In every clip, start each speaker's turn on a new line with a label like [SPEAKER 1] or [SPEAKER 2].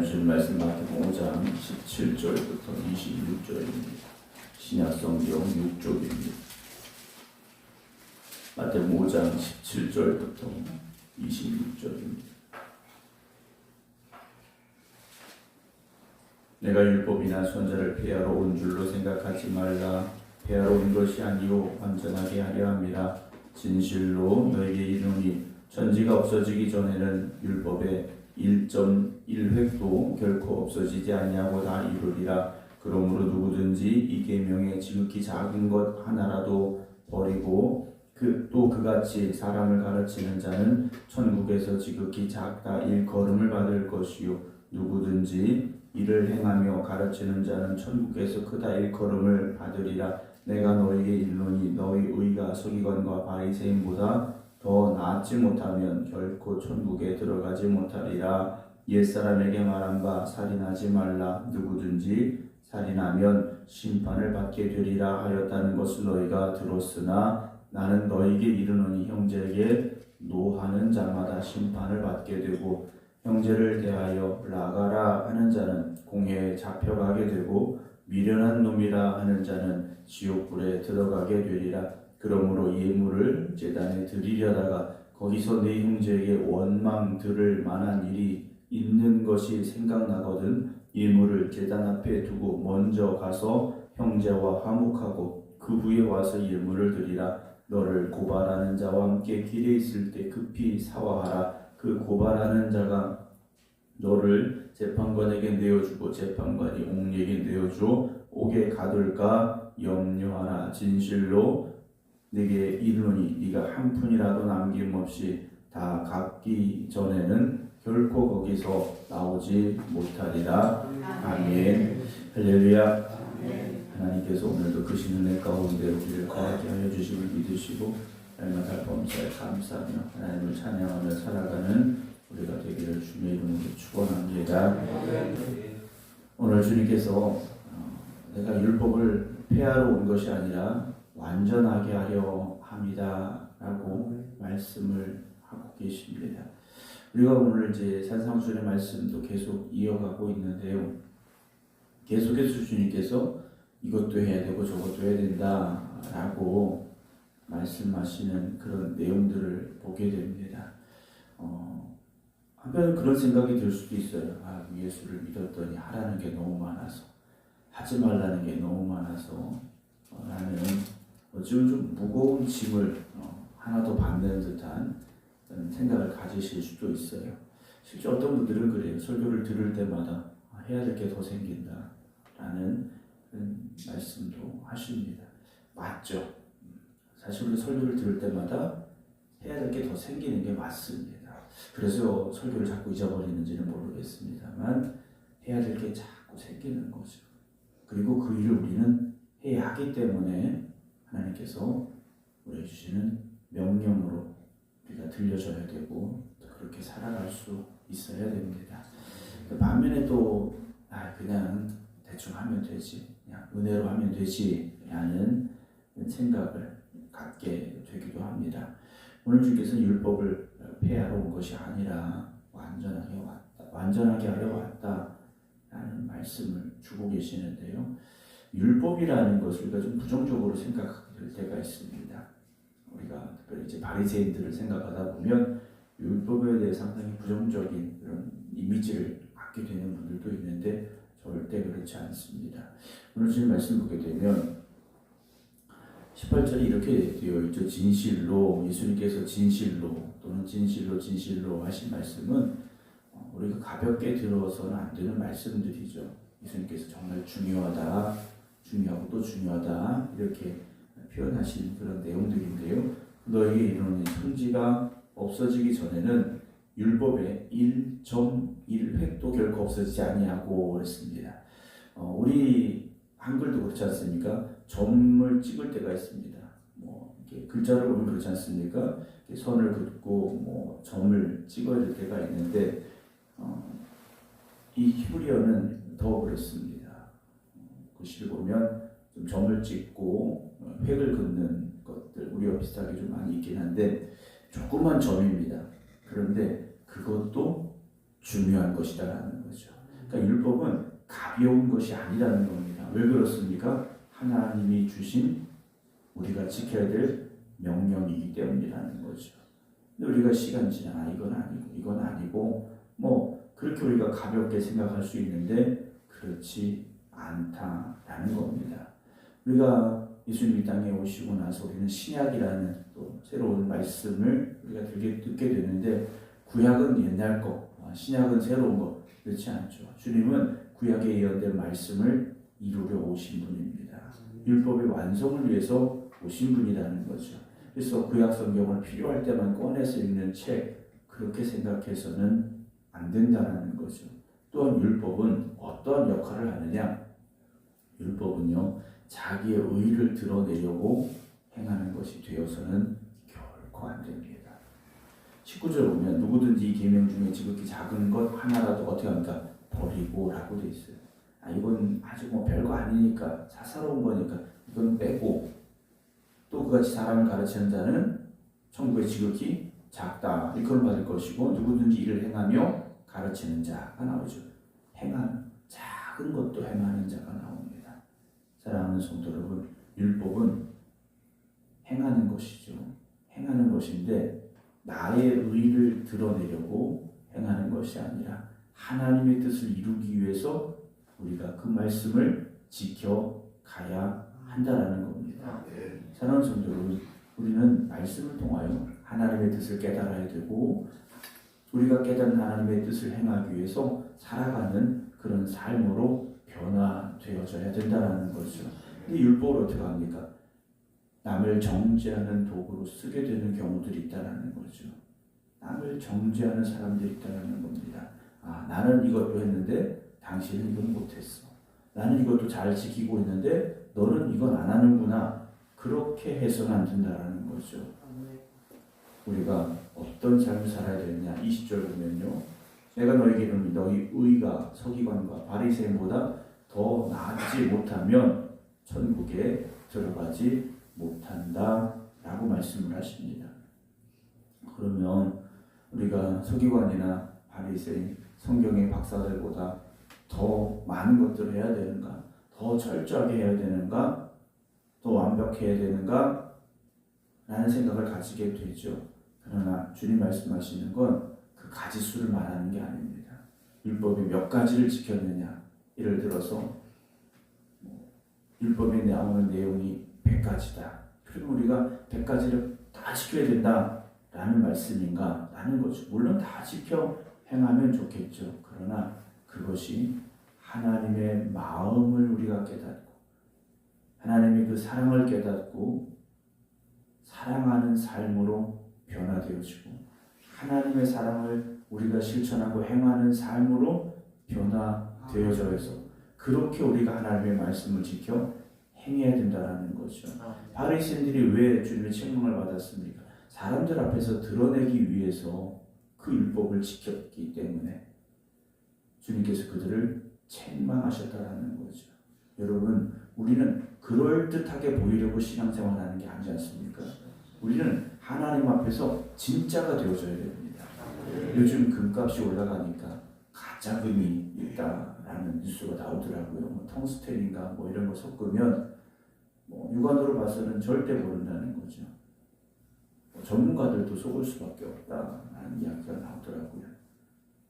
[SPEAKER 1] 오늘 주신 말씀 마태복음 5장 17절부터 26절입니다. 신약성경 6쪽입니다. 마태복음 5장 17절부터 26절입니다. 내가 율법이나 선자를 폐하러 온 줄로 생각하지 말라. 폐하러 온 것이 아니요 완전하게 하려 함이라. 진실로 너에게 이르노니 천지가 없어지기 전에는 율법의 1.1획도 결코 없어지지 아니하고 다 이루리라. 그러므로 누구든지 이 계명에 지극히 작은 것 하나라도 버리고 또 그같이 사람을 가르치는 자는 천국에서 지극히 작다 일걸음을 받을 것이요 누구든지 이를 행하며 가르치는 자는 천국에서 크다 일걸음을 받으리라. 내가 너희에게 이르노니 너희 의가 서기관과 바리새인보다 더 나았지 못하면 결코 천국에 들어가지 못하리라. 옛사람에게 말한 바 살인하지 말라. 누구든지 살인하면 심판을 받게 되리라 하였다는 것을 너희가 들었으나 나는 너희에게 이르노니 형제에게 노하는 자마다 심판을 받게 되고 형제를 대하여 나가라 하는 자는 공회에 잡혀가게 되고 미련한 놈이라 하는 자는 지옥불에 들어가게 되리라. 그러므로 예물을 제단에 드리려다가 거기서 네 형제에게 원망 들을 만한 일이 있는 것이 생각나거든 예물을 제단 앞에 두고 먼저 가서 형제와 화목하고 그 후에 와서 예물을 드리라. 너를 고발하는 자와 함께 길에 있을 때 급히 사화하라. 그 고발하는 자가 너를 재판관에게 내어주고 재판관이 옥리에게 내어주어 옥에 가둘까 염려하라. 진실로 네게 이르노니 네가 한 푼이라도 남김없이 다 갚기 전에는 결코 거기서 나오지 못하리라. 아멘. 할렐루야. 하나님께서 오늘도 크신 은혜 가운데 우리를 거하게 하여 주심을 믿으시고 날마다 범사에 감사하며 하나님을 찬양하며 살아가는 우리가 되기를 주님의 이름으로 축원합니다. 오늘 주님께서 내가 율법을 폐하러 온 것이 아니라 완전하게 하려 합니다 라고 말씀을 하고 계십니다. 우리가 오늘 이제 산상수훈의 말씀도 계속 이어가고 있는데요. 계속해서 주님께서 이것도 해야 되고 저것도 해야 된다 라고 말씀하시는 그런 내용들을 보게 됩니다. 한편 그런 생각이 들 수도 있어요. 예수를 믿었더니 하라는 게 너무 많아서 하지 말라는 게 너무 많아서 나는 어쩌면 좀 무거운 짐을 하나도 받는 듯한 생각을 가지실 수도 있어요. 실제 어떤 분들은 그래요. 설교를 들을 때마다 해야 될 게 더 생긴다 라는 말씀도 하십니다. 맞죠. 사실 우리 설교를 들을 때마다 해야 될 게 더 생기는 게 맞습니다. 그래서 설교를 자꾸 잊어버리는지는 모르겠습니다만 해야 될 게 자꾸 생기는 거죠. 그리고 그 일을 우리는 해야 하기 때문에 하나님께서 우리에게 주시는 명령으로 우리가 들려줘야 되고 그렇게 살아갈 수 있어야 됩니다. 반면에 또 그냥 대충 하면 되지, 그냥 은혜로 하면 되지 라는 생각을 갖게 되기도 합니다. 오늘 주께서 율법을 폐하러 온 것이 아니라 완전하게 하려 왔다 라는 말씀을 주고 계시는데요. 율법이라는 것을 우리가 좀 부정적으로 생각할 때가 있습니다. 우리가 특별히 이제 바리새인들을 생각하다 보면 율법에 대해 상당히 부정적인 그런 이미지를 갖게 되는 분들도 있는데 절대 그렇지 않습니다. 오늘 주님 말씀 보게 되면 18절에 이렇게 되어 있죠. 진실로, 예수님께서 진실로 또는 진실로 하신 말씀은 우리가 가볍게 들어서는 안 되는 말씀들이죠. 예수님께서 정말 중요하고 또 중요하다 이렇게 표현하신 그런 내용들인데요. 너희에게 이르노니 천지가 없어지기 전에는 율법의 1.1획도 결코 없어지지 아니하고 그랬습니다. 우리 한글도 그렇지 않습니까? 점을 찍을 때가 있습니다. 이렇게 글자를 보면 그렇지 않습니까? 선을 긋고 점을 찍어야 될 때가 있는데 이 히브리어는 더 그렇습니다. 글씨를 보면 좀 점을 찍고 획을 긋는 것들 우리와 비슷하게 좀 많이 있긴 한데 조그만 점입니다. 그런데 그것도 중요한 것이다라는 거죠. 그러니까 율법은 가벼운 것이 아니라는 겁니다. 왜 그렇습니까? 하나님이 주신 우리가 지켜야 될 명령이기 때문이라는 거죠. 근데 우리가 시간 지나 이건 아니고 뭐 그렇게 우리가 가볍게 생각할 수 있는데 그렇지 않다라는 겁니다. 우리가 예수님 이 땅에 오시고 나서 우리는 신약이라는 또 새로운 말씀을 우리가 듣게 되는데 구약은 옛날 거, 신약은 새로운 거 그렇지 않죠. 주님은 구약에 예언된 말씀을 이루려 오신 분입니다. 율법의 완성을 위해서 오신 분이라는 거죠. 그래서 구약 성경을 필요할 때만 꺼내서 읽는 책 그렇게 생각해서는 안 된다는 거죠. 또한 율법은 어떤 역할을 하느냐? 율법은요 자기의 의의를 드러내려고 행하는 것이 되어서는 결코 안 됩니다. 19절 보면 누구든지 이 계명 중에 지극히 작은 것 하나라도 어떻게 합니까? 버리고 라고 돼 있어요. 이건 아주 뭐 별거 아니니까 사사로운 거니까 이건 빼고 또 그같이 사람을 가르치는 자는 천국에 지극히 작다 일컬음 받을 것이고 누구든지 이를 행하며 가르치는 자가 나오죠. 작은 것도 행하는 자가 나옵니다. 사랑하는 성도 여러분, 율법은 행하는 것이죠. 행하는 것인데 나의 의를 드러내려고 행하는 것이 아니라 하나님의 뜻을 이루기 위해서 우리가 그 말씀을 지켜가야 한다라는 겁니다. 사랑하는 성도 여러분, 우리는 말씀을 통하여 하나님의 뜻을 깨달아야 되고 우리가 깨달은 하나님의 뜻을 행하기 위해서 살아가는 그런 삶으로 변화되어져야 된다는 거죠. 이 율법을 어떻게 합니까? 남을 정죄하는 도구로 쓰게 되는 경우들이 있다는 거죠. 남을 정죄하는 사람들이 있다는 겁니다. 나는 이것도 했는데 당신은 이건 못했어. 나는 이것도 잘 지키고 있는데 너는 이건 안 하는구나. 그렇게 해서는 안 된다는 거죠. 우리가 어떤 삶을 살아야 되느냐. 20절 보면요. 내가 너에게 이르노니 너희 의가 서기관과 바리새인보다 더 나지 못하면 천국에 들어가지 못한다 라고 말씀을 하십니다. 그러면 우리가 서기관이나 바리새인, 성경의 박사들보다 더 많은 것들을 해야 되는가? 더 철저하게 해야 되는가? 더 완벽해야 되는가? 라는 생각을 가지게 되죠. 그러나 주님 말씀하시는 건 그 가지수를 말하는 게 아닙니다. 율법이 몇 가지를 지켰느냐? 예를 들어서 율법에 나오는 내용이 100가지다. 그럼 우리가 100가지를 다 지켜야 된다라는 말씀인가? 라는 거죠. 물론 다 지켜 행하면 좋겠죠. 그러나 그것이 하나님의 마음을 우리가 깨닫고 하나님의 그 사랑을 깨닫고 사랑하는 삶으로 변화되어지고 하나님의 사랑을 우리가 실천하고 행하는 삶으로 변화되어져서 그렇게 우리가 하나님의 말씀을 지켜 행해야 된다는 거죠. 바리새인들이 왜 주님의 책망을 받았습니까? 사람들 앞에서 드러내기 위해서 그 율법을 지켰기 때문에 주님께서 그들을 책망하셨다라는 거죠. 여러분, 우리는 그럴듯하게 보이려고 신앙생활하는 게 아니지 않습니까? 우리는 하나님 앞에서 진짜가 되어줘야 됩니다. 요즘 금값이 올라가니까 가짜금이 있다라는 뉴스가 나오더라고요. 텅스텐인가 이런 거 섞으면 육안으로 봐서는 절대 모른다는 거죠. 전문가들도 속을 수밖에 없다라는 이야기가 나오더라고요.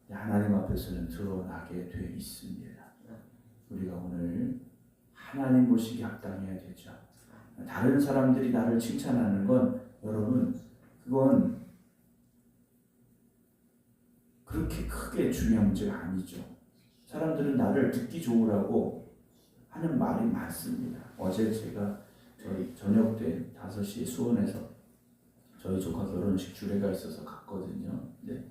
[SPEAKER 1] 하나님 앞에서는 드러나게 돼 있습니다. 우리가 오늘 하나님 보시기에 합당해야 되죠. 다른 사람들이 나를 칭찬하는 건 여러분 그건 그렇게 크게 중요한 문제가 아니죠. 사람들은 나를 듣기 좋으라고 하는 말이 많습니다. 어제 제가 저희 저녁 때 5시에 수원에서 저희 조카 결혼식 주례가 있어서 갔거든요. 근데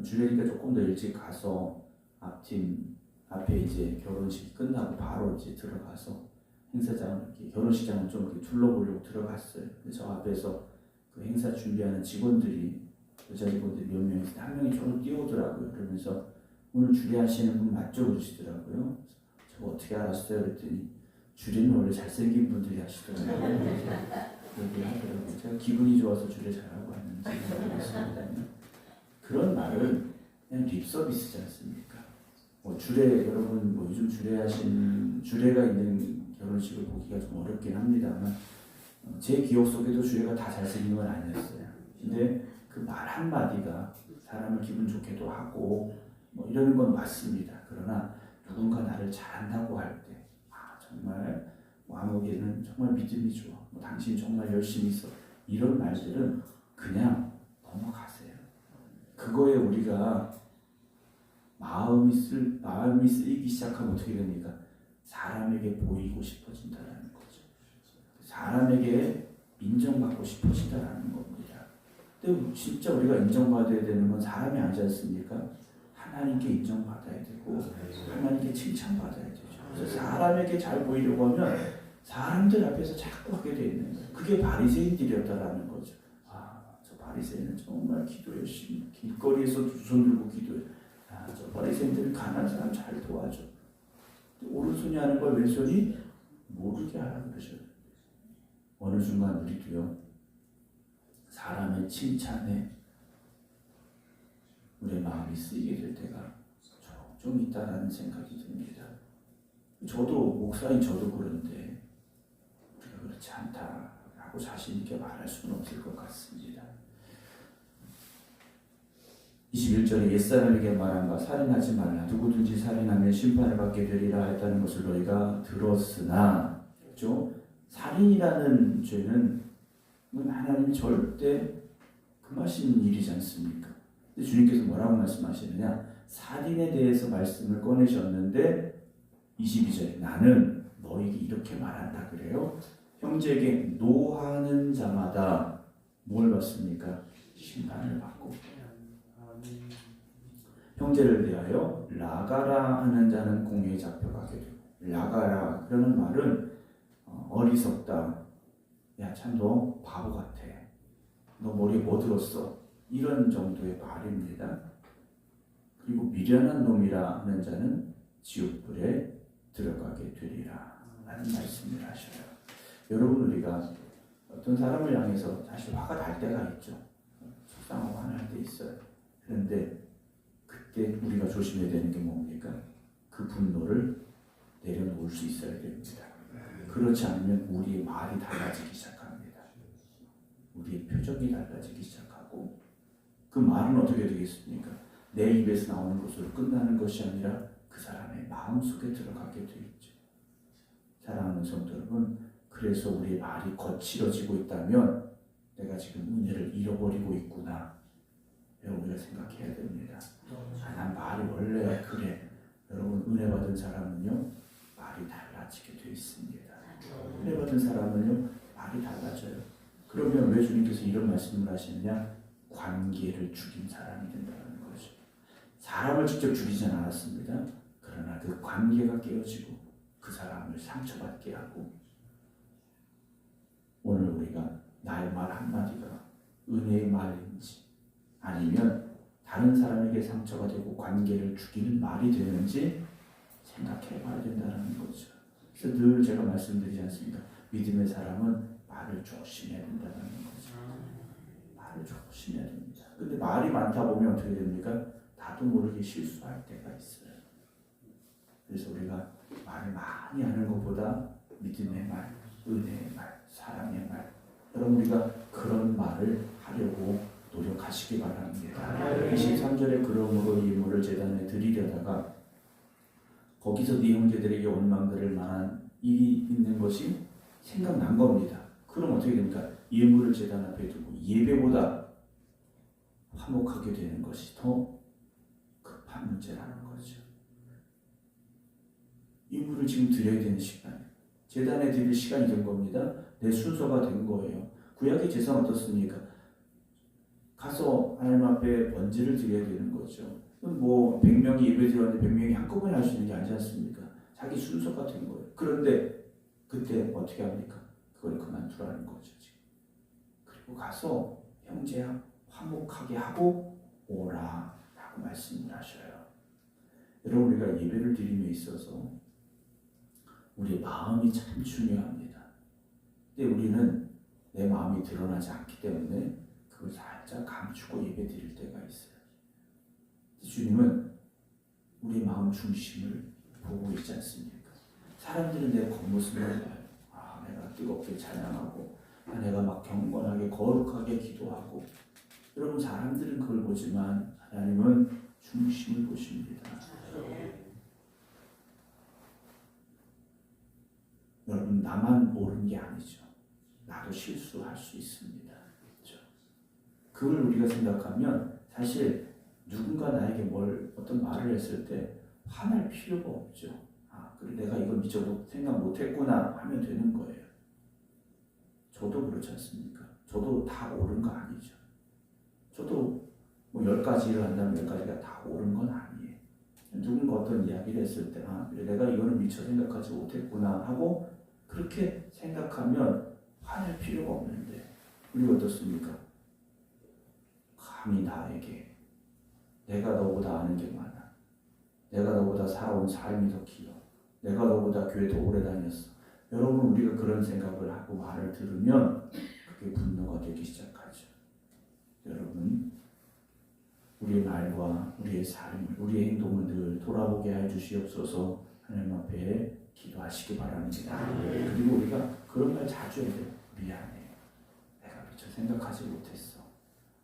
[SPEAKER 1] 주례니까 조금 더 일찍 가서 앞팀 앞에 이제 결혼식이 끝나고 바로 이제 들어가서 행사장 이렇게 결혼식장을 좀 이렇게 둘러보려고 들어갔어요. 근데 저 앞에서 그 행사 준비하는 직원들이 여자 직원들이 몇 명이 있는데 한 명이 조금 뛰어오더라고요. 그러면서 오늘 주례하시는 분 맞죠? 그러시더라고요. 저 어떻게 알았어요? 그랬더니 주례는 원래 잘생긴 분들이 하시더라고요. 얘기하더라고요. 제가 기분이 좋아서 주례 잘하고 왔는지 모르겠습니다. 그런 말은 그냥 립 서비스지 않습니까? 뭐 주례 여러분 뭐 요즘 주례가 있는 결혼식을 보기가 좀 어렵긴 합니다만 제 기억 속에도 주례가 다 잘생긴 건 아니었어요. 근데 그 말 한마디가 사람을 기분 좋게도 하고 뭐 이러는 건 맞습니다. 그러나 누군가 나를 잘한다고 할 때 정말 아무개는 정말 믿음이 좋아. 뭐 당신 정말 열심히 있어. 이런 말들은 그냥 넘어가세요. 그거에 우리가 마음이 쓰이기 시작하면 어떻게 됩니까? 사람에게 보이고 싶어진다라는 거죠. 사람에게 인정받고 싶어진다라는 겁니다. 근데 진짜 우리가 인정받아야 되는 건 사람이 아니지 않습니까? 하나님께 인정받아야 되고 하나님께 칭찬받아야 되죠. 그래서 사람에게 잘 보이려고 하면 사람들 앞에서 자꾸 하게 돼 있는 거예요. 그게 바리새인들이었다라는 거죠. 저 바리새인은 정말 기도 열심히 길거리에서 두 손 들고 기도해. 저 바리새인들은 가난한 사람 잘 도와줘. 오른손이 하는 걸 왼손이 모르게 하라 그러죠. 어느 순간 우리도요 사람의 칭찬에 우리의 마음이 쓰이게 될 때가 종종 있다라는 생각이 듭니다. 저도 목사인 저도 그런데 우리가 그렇지 않다라고 자신 있게 말할 수는 없을 것 같습니다. 21절에 옛사람에게 말한 바 살인하지 말라. 누구든지 살인하면 심판을 받게 되리라 했다는 것을 너희가 들었으나, 그렇죠? 살인이라는 죄는 하나님이 절대 금하시는 일이지 않습니까? 근데 주님께서 뭐라고 말씀하시느냐? 살인에 대해서 말씀을 꺼내셨는데 22절에 나는 너에게 이렇게 말한다 그래요. 형제에게 노하는 자마다 뭘 받습니까? 심판을 받고 형제를 대하여 라가라 하는 자는 공회에 잡혀가게 되고 라가라 그러는 말은 어리석다. 야, 참 너 바보 같아. 너 머리에 뭐 들었어? 이런 정도의 말입니다. 그리고 미련한 놈이라 하는 자는 지옥불에 들어가게 되리라 라는 말씀을 하셔요. 여러분 우리가 어떤 사람을 향해서 사실 화가 날 때가 있죠. 속상하고 화날 때 있어요. 그런데 그때 우리가 조심해야 되는 게 뭡니까? 그 분노를 내려놓을 수 있어야 됩니다. 그렇지 않으면 우리의 말이 달라지기 시작합니다. 우리의 표정이 달라지기 시작하고 그 말은 어떻게 되겠습니까? 내 입에서 나오는 것으로 끝나는 것이 아니라 그 사람의 마음속에 들어가게 되어 있죠. 사랑하는 성도 여러분, 그래서 우리의 말이 거칠어지고 있다면 내가 지금 은혜를 잃어버리고 있구나. 우리가 생각해야 됩니다. 난 말이 원래 그래. 여러분 은혜 받은 사람은요 말이 달라지게 되어 있습니다. 은혜 받은 사람은요 말이 달라져요. 그러면 왜 주님께서 이런 말씀을 하시느냐? 관계를 죽인 사람이 된다는 거죠. 사람을 직접 죽이진 않았습니다. 그러나 그 관계가 깨어지고 그 사람을 상처받게 하고 오늘 우리가 나의 말 한마디가 은혜의 말인지 아니면 다른 사람에게 상처가 되고 관계를 죽이는 말이 되는지 생각해 봐야 된다는 거죠. 그래서 늘 제가 말씀드리지 않습니까? 믿음의 사람은 말을 조심해야 된다는 거죠. 말을 조심해야 됩니다. 근데 말이 많다 보면 어떻게 됩니까? 나도 모르게 실수할 때가 있어요. 그래서 우리가 말을 많이 하는 것보다 믿음의 말, 은혜의 말, 사랑의 말, 여러분 우리가 그런 말을 하려고 노력하시기 바랍니다. 23절에 그러므로 이 예물을 제단에 드리려다가 거기서 네 형제들에게 원망들을 만한 일이 있는 것이 생각난 겁니다. 그럼 어떻게 됩니까? 예물을 제단 앞에 두고 예배보다 화목하게 되는 것이 더 급한 문제라는 거죠. 예물을 지금 드려야 되는 시간, 제단에 드릴 시간이 된 겁니다. 내 순서가 된 거예요. 구약의 제사는 어떻습니까? 가서 하나님 앞에 번제를 드려야 되는 거죠. 뭐 100명이 예배 드렸는데 100명이 한꺼번에 할 수 있는 게 아니지 않습니까? 자기 순서가 된 거예요. 그런데 그때 어떻게 합니까? 그걸 그만두라는 거죠. 지금. 그리고 가서 형제야 화목하게 하고 오라 라고 말씀을 하셔요. 여러분 우리가 예배를 드림에 있어서 우리의 마음이 참 중요합니다. 근데 우리는 내 마음이 드러나지 않기 때문에 그걸 살짝 감추고 예배 드릴 때가 있어요. 주님은 우리 마음 중심을 보고 있지 않습니까? 사람들은 내 겉모습을 봐요. 아, 내가 뜨겁게 찬양하고, 아, 내가 막 경건하게 거룩하게 기도하고. 여러분, 사람들은 그걸 보지만 하나님은 중심을 보십니다. 여러분, 나만 옳은 게 아니죠. 나도 실수할 수 있습니다. 그렇죠? 그걸 우리가 생각하면 사실 누군가 나에게 어떤 말을 했을 때 화날 필요가 없죠. 아, 그래 내가 이걸 미처 생각 못했구나 하면 되는 거예요. 저도 그렇지 않습니까? 저도 다 옳은 거 아니죠. 저도 뭐 10가지 일을 한다면 10가지가 다 옳은 건 아니에요. 누군가 어떤 이야기를 했을 때 아, 그래 내가 이거는 미처 생각하지 못했구나 하고 그렇게 생각하면 화낼 필요가 없는데 우리 어떻습니까? 감히 나에게 내가 너보다 아는 게 많아. 내가 너보다 살아온 삶이 더 길어. 내가 너보다 교회 더 오래 다녔어. 여러분 우리가 그런 생각을 하고 말을 들으면 그게 분노가 되기 시작하죠. 여러분 우리의 말과 우리의 삶을 우리의 행동을 늘 돌아보게 해 주시옵소서. 하나님 앞에 기도하시기 바랍니다. 그리고 우리가 그런 말 자주 해야 돼요. 미안해. 내가 미처 생각하지 못했어.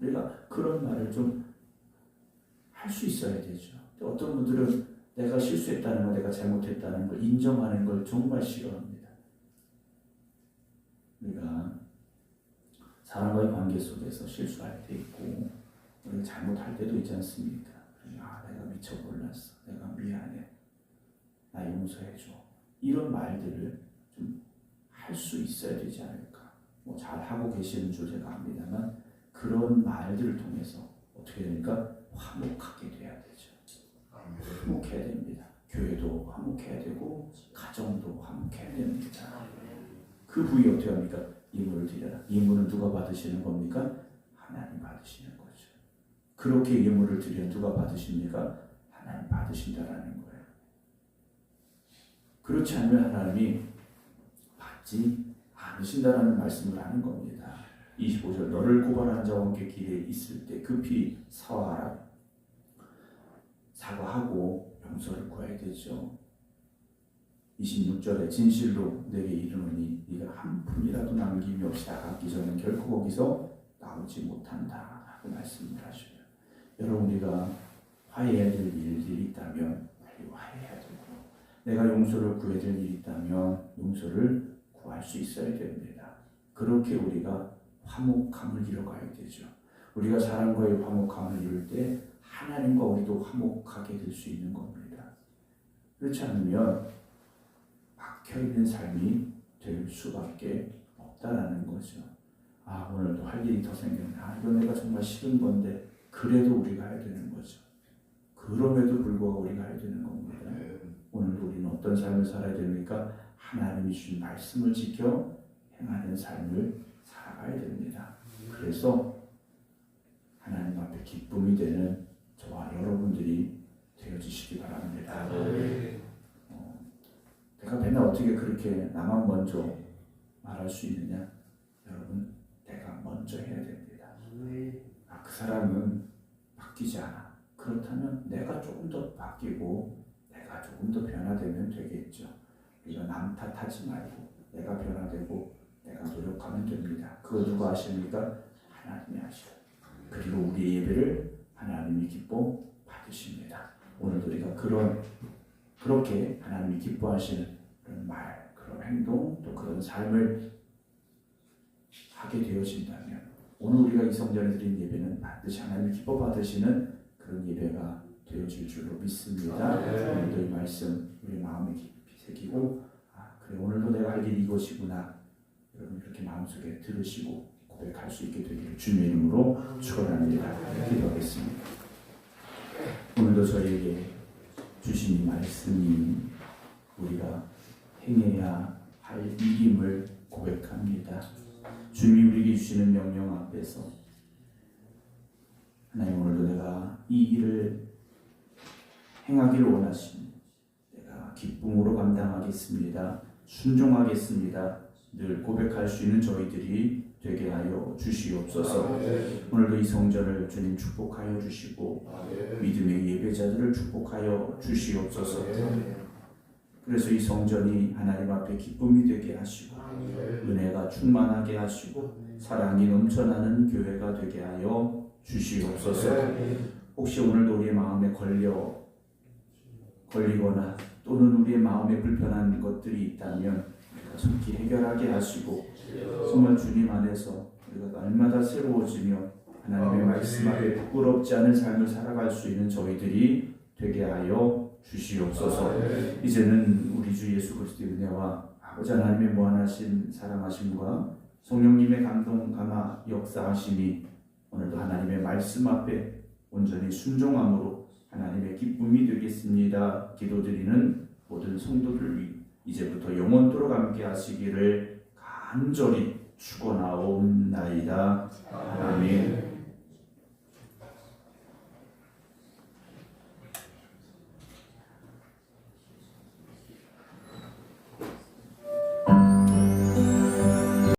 [SPEAKER 1] 우리가 그런 말을 좀 할 수 있어야 되죠. 어떤 분들은 내가 실수했다는 거, 내가 잘못했다는 걸 인정하는 걸 정말 싫어합니다. 우리가 사람과의 관계 속에서 실수할 때 있고 우리가 잘못할 때도 있지 않습니까? 아, 내가 미처 몰랐어. 내가 미안해. 나 용서해줘. 이런 말들을 좀 할 수 있어야 되지 않을까. 뭐 잘하고 계시는 줄 제가 압니다만 그런 말들을 통해서 어떻게 됩니까? 화목하게 돼야 되죠. 화목해야 됩니다. 교회도 화목해야 되고 가정도 화목해야 됩니다. 그 부위 어떻게 합니까? 예물을 드려라. 예물은 누가 받으시는 겁니까? 하나님 받으시는 거죠. 그렇게 예물을 드리면 누가 받으십니까? 하나님 받으신다라는 거예요. 그렇지 않으면 하나님이 받지 않으신다라는 말씀을 하는 겁니다. 25절 너를 고발한 자와 함께 길에 있을 때 급히 사과하라. 사과하고 용서를 구해야 되죠. 26절에 진실로 내게 이르노니 네가 한 푼이라도 남김이 없이 나가기 전에 결코 거기서 나오지 못한다 하고 말씀을 하셔요. 여러분 우리가 화해해야 될 일들이 있다면 빨리 화해해야 되고 내가 용서를 구해야 될 일이 있다면 용서를 구할 수 있어야 됩니다. 그렇게 우리가 화목함을 이뤄가야 되죠. 우리가 사람과의 화목함을 이룰 때 하나님과 우리도 화목하게 될 수 있는 겁니다. 그렇지 않으면 막혀있는 삶이 될 수밖에 없다라는 거죠. 아 오늘도 할 일이 더 생겼네. 아 이거 내가 정말 싫은 건데 그래도 우리가 해야 되는 거죠. 그럼에도 불구하고 우리가 해야 되는 겁니다. 오늘도 우리는 어떤 삶을 살아야 됩니까? 하나님이 주신 말씀을 지켜 행하는 삶을 살아가야 됩니다. 그래서 하나님 앞에 기쁨이 되는 저와 여러분들이 되어주시기 바랍니다. 내가 맨날 어떻게 그렇게 나만 먼저 말할 수 있느냐? 여러분 내가 먼저 해야 됩니다. 아, 그 사람은 바뀌지 않아. 그렇다면 내가 조금 더 바뀌고 내가 조금 더 변화되면 되겠죠. 우리가 남 탓하지 말고 내가 변화되고 내가 노력하면 됩니다. 그거 누가 하십니까? 하나님이 하시오. 그리고 우리의 예배를 하나님이 기뻐 받으십니다. 오늘도 우리가 그렇게 하나님이 기뻐하시는 그런 말, 그런 행동, 또 그런 삶을 하게 되어진다면 오늘 우리가 이 성전에 드린 예배는 반드시 하나님이 기뻐 받으시는 그런 예배가 되어질 줄로 믿습니다. 오늘도 이 말씀 우리 마음에 깊이 새기고 아 그래 오늘도 내가 할 일이 이것이구나 여러분 이렇게 마음속에 들으시고 고백할 수 있게 되기를 주님의 이름으로 축원합니다. 기도하겠습니다. 오늘도 저희에게 주신 이 말씀이 우리가 행해야 할 일임을 고백합니다. 주님이 우리에게 주시는 명령 앞에서 하나님 오늘도 내가 이 일을 행하기를 원하시니 내가 기쁨으로 감당하겠습니다. 순종하겠습니다. 늘 고백할 수 있는 저희들이 되게 하여 주시옵소서. 오늘도 이 성전을 주님 축복하여 주시고 믿음의 예배자들을 축복하여 주시옵소서. 그래서 이 성전이 하나님 앞에 기쁨이 되게 하시고 은혜가 충만하게 하시고 사랑이 넘쳐나는 교회가 되게 하여 주시옵소서. 혹시 오늘도 우리의 마음에 걸리거나 또는 우리의 마음에 불편한 것들이 있다면 정기 해결하게 하시고 정말 주님 안에서 우리가 날마다 새로워지며 하나님의 말씀 앞에 부끄럽지 않은 삶을 살아갈 수 있는 저희들이 되게 하여 주시옵소서. 이제는 우리 주 예수 그리스도의 은혜와 아버지 하나님의 무한하신 사랑하심과 성령님의 감동 감화 역사하심이 오늘도 하나님의 말씀 앞에 온전히 순종함으로 하나님의 기쁨이 되겠습니다. 기도드리는 모든 성도들 이제부터 영원토록 함께 하시기를 간절히 축원하옵나이다. 아멘.